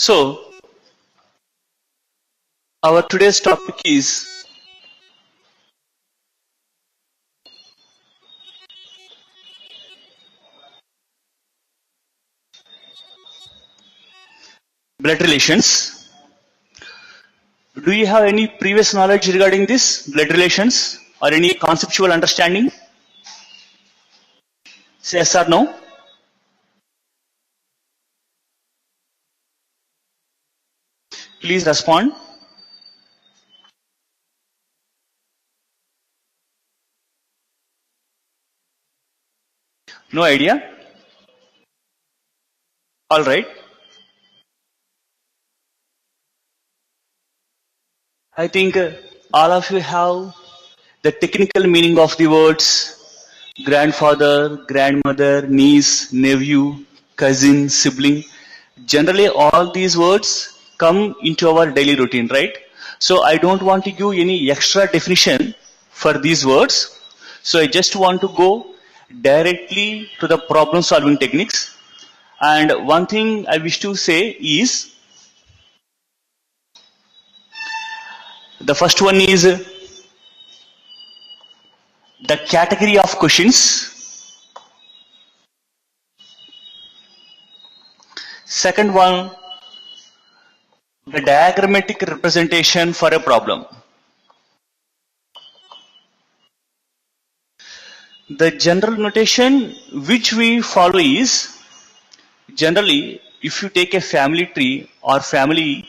So, our today's topic is blood relations. Do you have any previous knowledge regarding this blood relations or any conceptual understanding? Say yes or no. Please respond. No idea? All right. I think all of you have the technical meaning of the words grandfather, grandmother, niece, nephew, cousin, sibling. Generally, all these words come into our daily routine, right? So I don't want to give any extra definition for these words. So I just want to go directly to the problem solving techniques. And one thing I wish to say is, the first one is the category of questions. Second one, the diagrammatic representation for a problem. The general notation which we follow is, generally, if you take a family tree or family,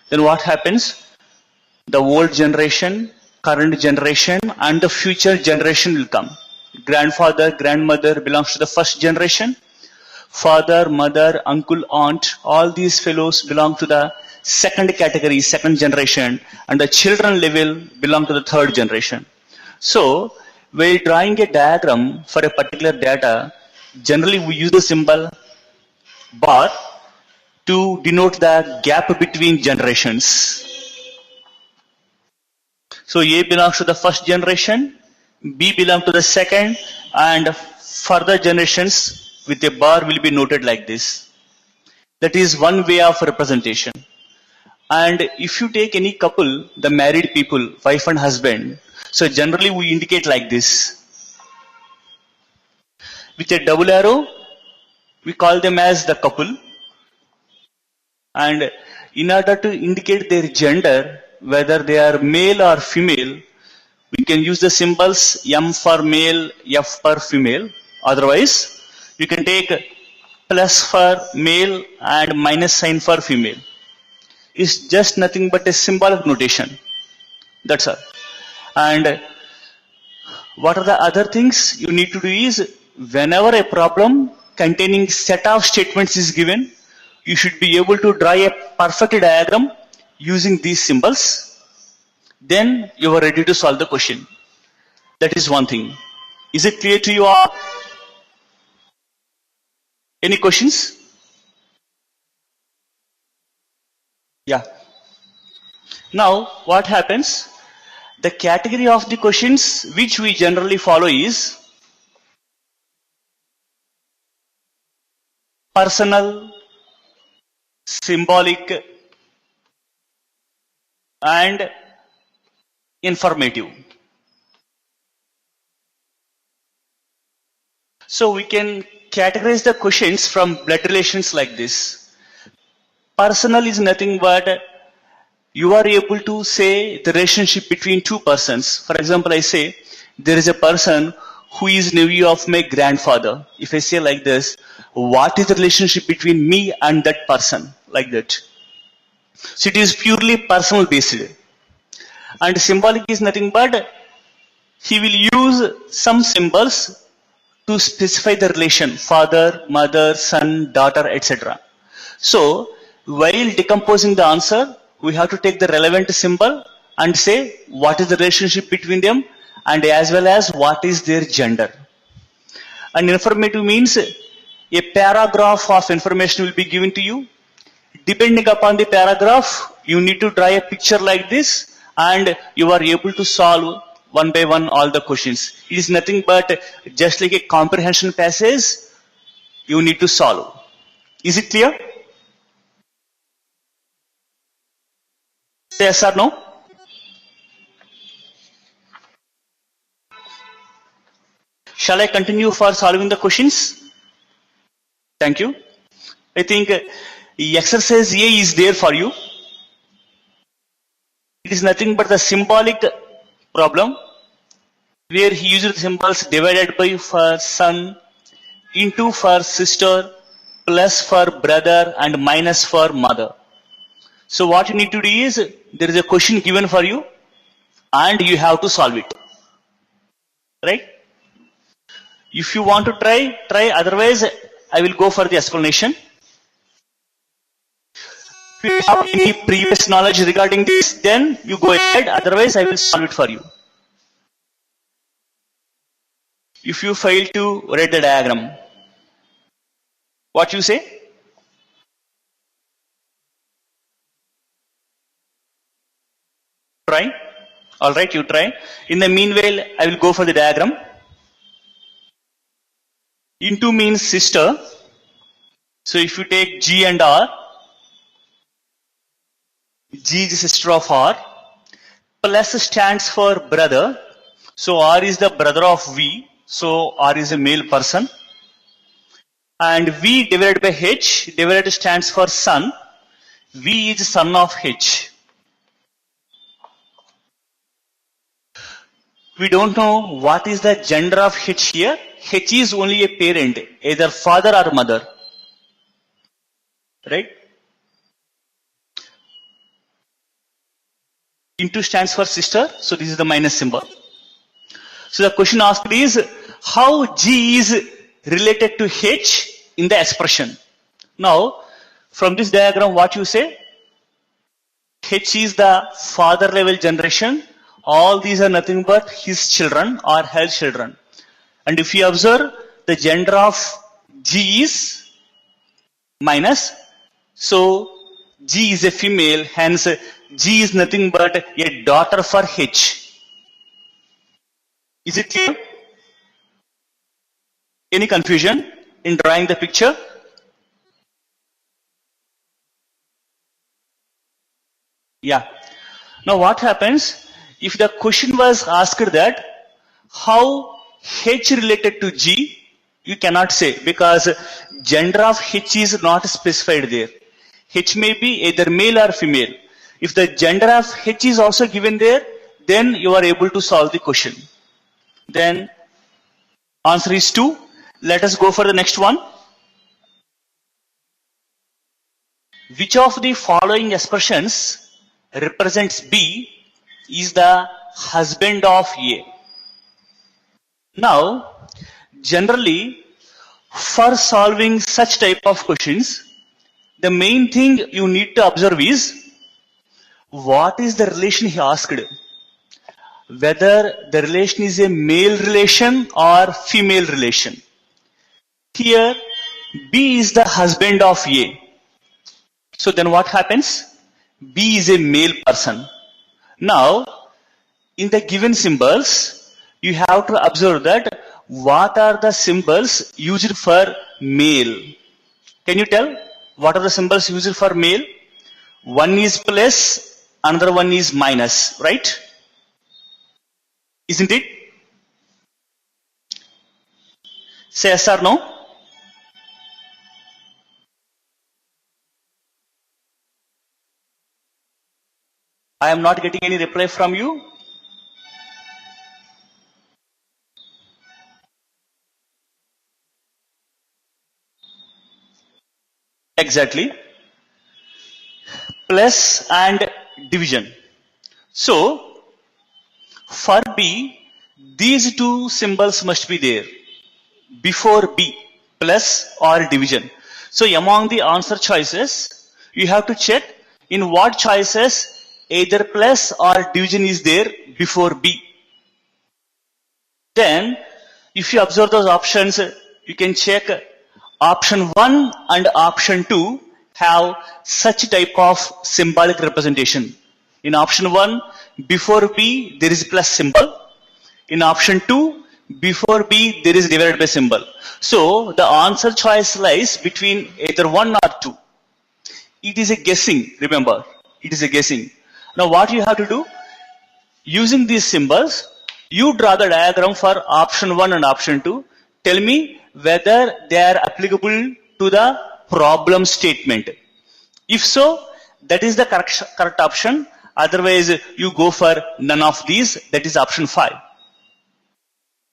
then what happens? The old generation, current generation, and the future generation will come. Grandfather, grandmother belongs to the first generation. Father, mother, uncle, aunt, all these fellows belong to the second category, second generation, and the children level belong to the third generation. So, while drawing a diagram for a particular data, generally we use the symbol bar to denote the gap between generations. So A belongs to the first generation, B belongs to the second, and further generations with a bar will be noted like this. That is one way of representation. And if you take any couple, the married people, wife and husband, so generally we indicate like this. With a double arrow, we call them as the couple. And in order to indicate their gender, whether they are male or female, we can use the symbols M for male, F for female. Otherwise, you can take plus for male and minus sign for female. It's just nothing but a symbolic notation. That's all. And what are the other things you need to do is, whenever a problem containing set of statements is given, you should be able to draw a perfect diagram using these symbols. Then you are ready to solve the question. That is one thing. Is it clear to you all? Any questions? Yeah. Now, what happens? The category of the questions which we generally follow is personal, symbolic, and informative. So we can categorize the questions from blood relations like this. Personal is nothing but you are able to say the relationship between two persons. For example, I say there is a person who is nephew of my grandfather. If I say like this, what is the relationship between me and that person? Like that. So it is purely personal based. And symbolic is nothing but he will use some symbols to specify the relation, father, mother, son, daughter, etc. So while decomposing the answer, we have to take the relevant symbol and say what is the relationship between them and as well as what is their gender. And informative means a paragraph of information will be given to you. Depending upon the paragraph, you need to draw a picture like this and you are able to solve one by one all the questions. It is nothing but just like a comprehension passage you need to solve. Is it clear? Say yes or no. Shall I continue for solving the questions? Thank you. I think exercise A is there for you. It is nothing but the symbolic problem where he used the symbols divided by for son, into for sister, plus for brother, and minus for mother. So what you need to do is, there is a question given for you and you have to solve it. Right? If you want to try, otherwise I will go for the explanation. If you have any previous knowledge regarding this, then you go ahead, otherwise I will solve it for you. If you fail to write the diagram, what you say? Try. Alright, you try. In the meanwhile, I will go for the diagram. Into means sister. So if you take G and R, G is the sister of R. Plus stands for brother. So R is the brother of V. So R is a male person. And V divided by H, divided stands for son. V is son of H. We don't know what is the gender of H here. H is only a parent, either father or mother. Right? Into stands for sister, so this is the minus symbol. So the question asked is, how G is related to H in the expression? Now, from this diagram, what you say? H is the father level generation. All these are nothing but his children or her children. And if you observe, the gender of G is minus. So G is a female, hence G is nothing but a daughter for H. Is it clear? Any confusion in drawing the picture? Yeah. Now what happens? If the question was asked that how H related to G, you cannot say, because gender of H is not specified there. H may be either male or female. If the gender of H is also given there, then you are able to solve the question. Then answer is 2. Let us go for the next one. Which of the following expressions represents B is the husband of A? Now, generally, for solving such type of questions, the main thing you need to observe is, what is the relation he asked? Whether the relation is a male relation or female relation. Here, B is the husband of A. So then what happens? B is a male person. Now, in the given symbols, you have to observe that what are the symbols used for male. Can you tell what are the symbols used for male? One is plus, another one is minus, right? Isn't it? Say yes or no. I am not getting any reply from you. Exactly. Plus and division. So, for B, these two symbols must be there before B, plus or division. So, among the answer choices, you have to check in what choices either plus or division is there before B. Then, if you observe those options, you can check option 1 and option 2 have such type of symbolic representation. In option 1, before B, there is plus symbol. In option 2, before B, there is divided by symbol. So, the answer choice lies between either 1 or 2. It is a guessing, remember. It is a guessing. Now what you have to do, using these symbols, you draw the diagram for option 1 and option 2. Tell me whether they are applicable to the problem statement. If so, that is the correct option. Otherwise, you go for none of these. That is option 5.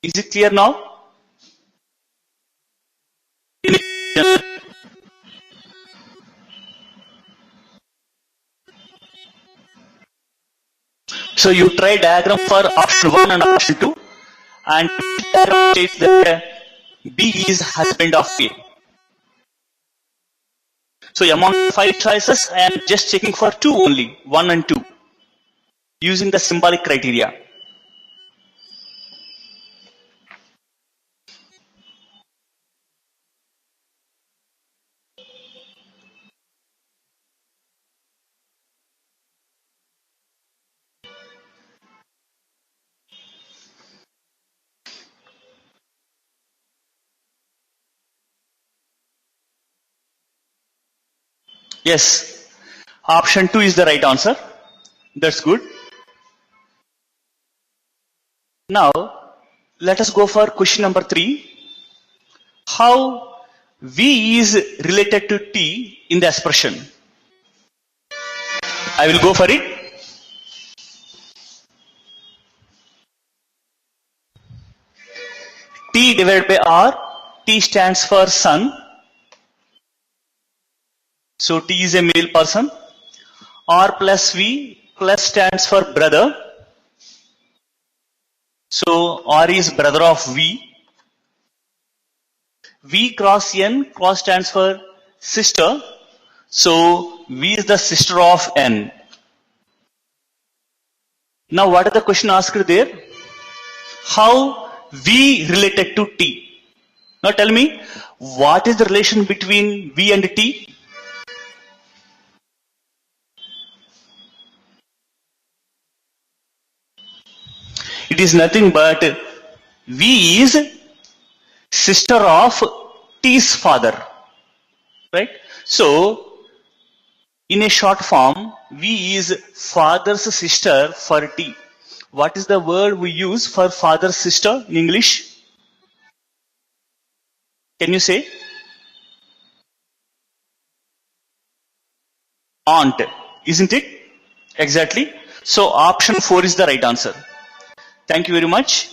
Is it clear now? So you try diagram for option 1 and option 2, and diagram states that B is husband of A. So among 5 choices, I am just checking for 2 only, 1 and 2, using the symbolic criteria. Yes, option 2 is the right answer. That's good. Now, let us go for question number 3. How V is related to T in the expression? I will go for it. T divided by R. T stands for son. So T is a male person. R plus V, plus stands for brother. So R is brother of V. V cross N, cross stands for sister. So V is the sister of N. Now what is the question asked there? How V related to T? Now tell me, what is the relation between V and T? It is nothing but V is sister of T's father, right? So in a short form, V is father's sister for T. What is the word we use for father's sister in English? Can you say? Aunt, isn't it? Exactly. So option 4 is the right answer. Thank you very much.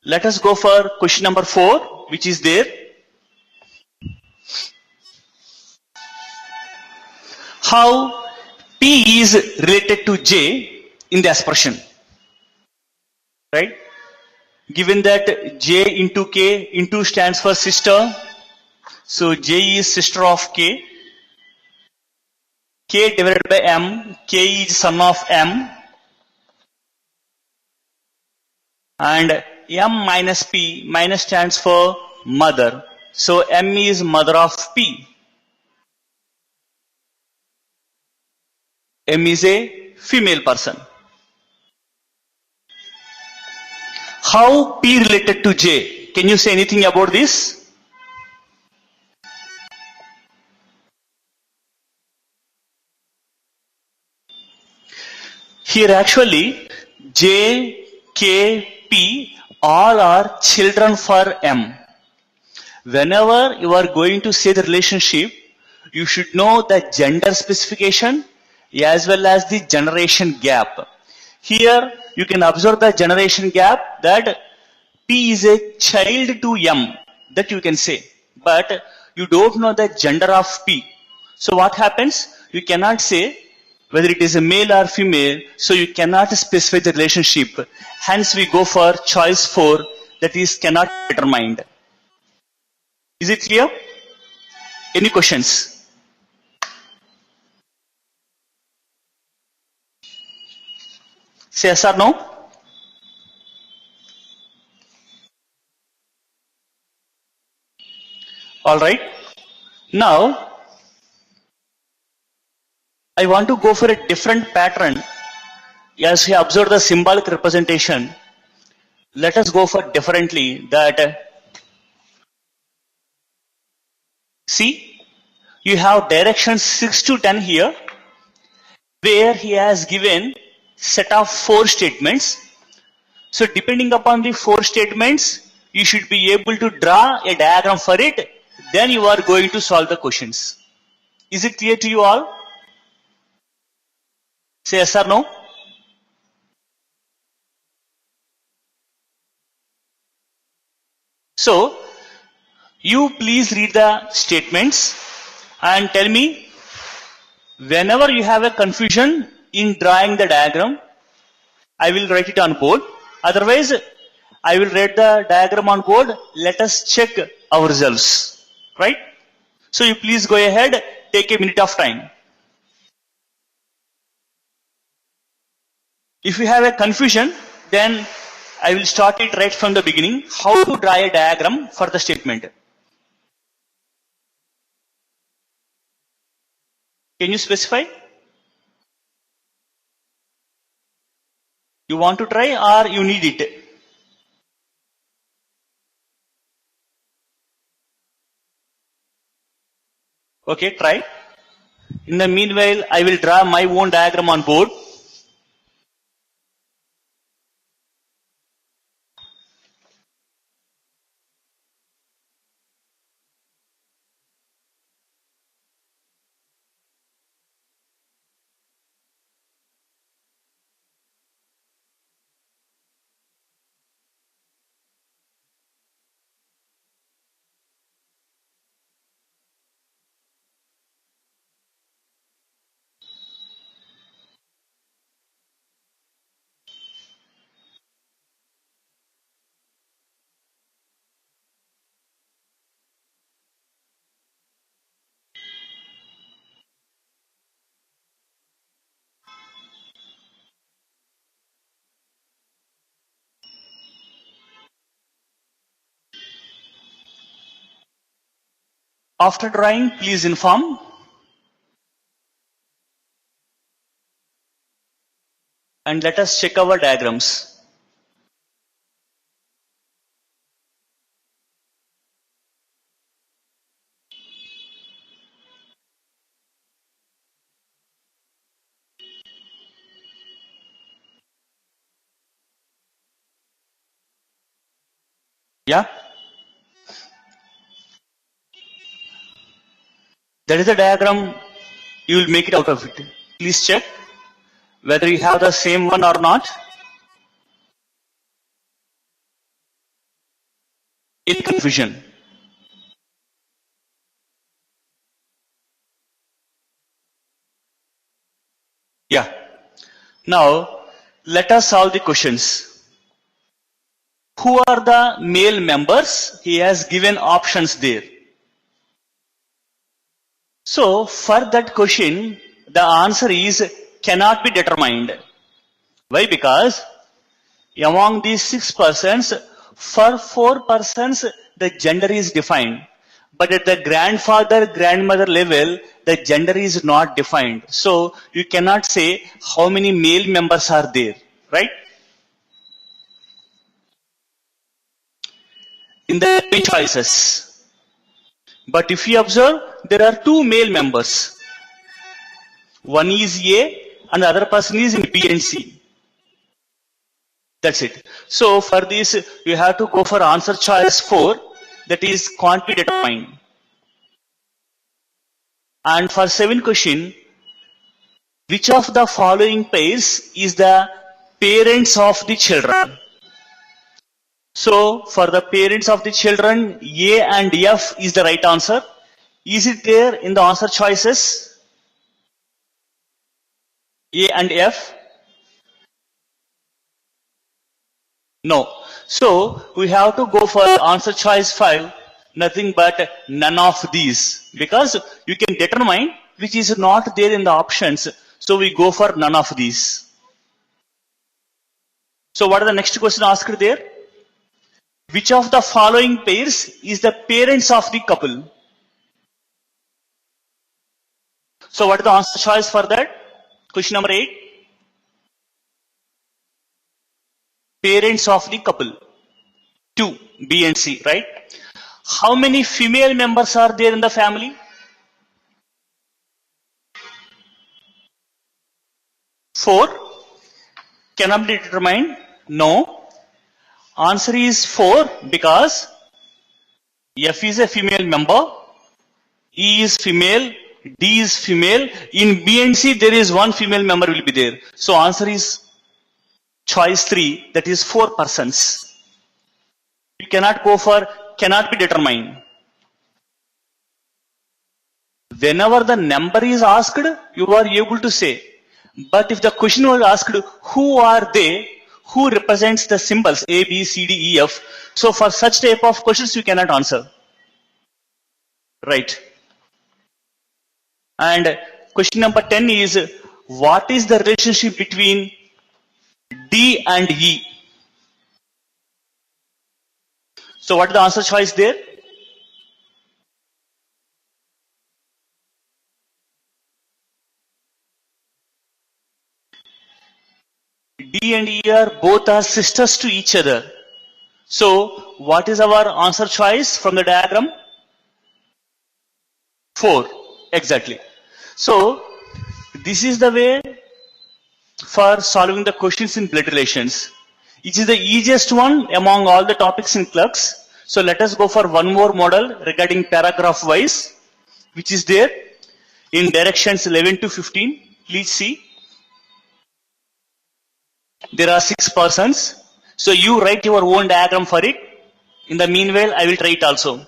Let us go for question number 4, which is there. How P is related to J in the expression, right? Given that J into K, into stands for sister, so J is sister of K. K divided by M, K is son of M, and M minus P, minus stands for mother, so M is mother of P. M is a female person. How P related to J? Can you say anything about this? Here actually J, K, P all are children for M. Whenever you are going to say the relationship, you should know the gender specification as well as the generation gap. Here you can observe the generation gap that P is a child to M, that you can say, but you don't know the gender of P. So what happens? You cannot say whether it is a male or female, so you cannot specify the relationship. Hence we go for choice 4, that is cannot be determined. Is it clear? Any questions? Say yes or no? All right. Now, I want to go for a different pattern. As we observe the symbolic representation, let us go for differently. That see, you have directions 6 to 10 here. where he has given set of 4 statements. So depending upon the 4 statements, you should be able to draw a diagram for it. Then you are going to solve the questions. Is it clear to you all? Say yes or no. So you please read the statements and tell me whenever you have a confusion in drawing the diagram, I will write it on board. Otherwise, I will write the diagram on board. Let us check our results. Right? So you please go ahead, take a minute of time. If you have a confusion, then I will start it right from the beginning. How to draw a diagram for the statement. Can you specify? You want to try or you need it? Okay, try. In the meanwhile, I will draw my own diagram on board. After drawing, please inform. And let us check our diagrams. Yeah? That is the diagram. You will make it out of it. Please check whether you have the same one or not. Any confusion? Yeah. Now, let us solve the questions. Who are the male members? He has given options there. So, for that question, the answer is cannot be determined. Why? Because among these 6 persons, for 4 persons, the gender is defined. But at the grandfather, grandmother level, the gender is not defined. So, you cannot say how many male members are there. Right? In the choices. But if you observe, there are 2 male members. One is A and the other person is in B and C. That's it. So for this, you have to go for answer choice 4, that is can't be determined. And for 7 question, which of the following pairs is the parents of the children? So for the parents of the children, A and F is the right answer. Is it there in the answer choices? A and F? No. So we have to go for answer choice 5, nothing but none of these, because you can determine which is not there in the options. So we go for none of these. So what are the next question asked there? Which of the following pairs is the parents of the couple? So what is the answer choice for that? Question number 8. Parents of the couple. 2, B and C, right? How many female members are there in the family? 4 cannot be determined. No. Answer is 4 because F is a female member, E is female, D is female. In B and C, there is one female member will be there. So answer is choice 3, that is 4 persons. You cannot go for cannot be determined. Whenever the number is asked, you are able to say. But if the question was asked, who are they? Who represents the symbols A, B, C, D, E, F? So for such type of questions, you cannot answer. Right. And question number 10 is, what is the relationship between D and E? So what is the answer choice there? D and E are both are sisters to each other. So what is our answer choice from the diagram? 4. Exactly. So this is the way for solving the questions in blood relations. It is the easiest one among all the topics in clerks. So let us go for one more model regarding paragraph wise, which is there in directions 11 to 15. Please see. There are 6 persons. So you write your own diagram for it. In the meanwhile, I will try it also.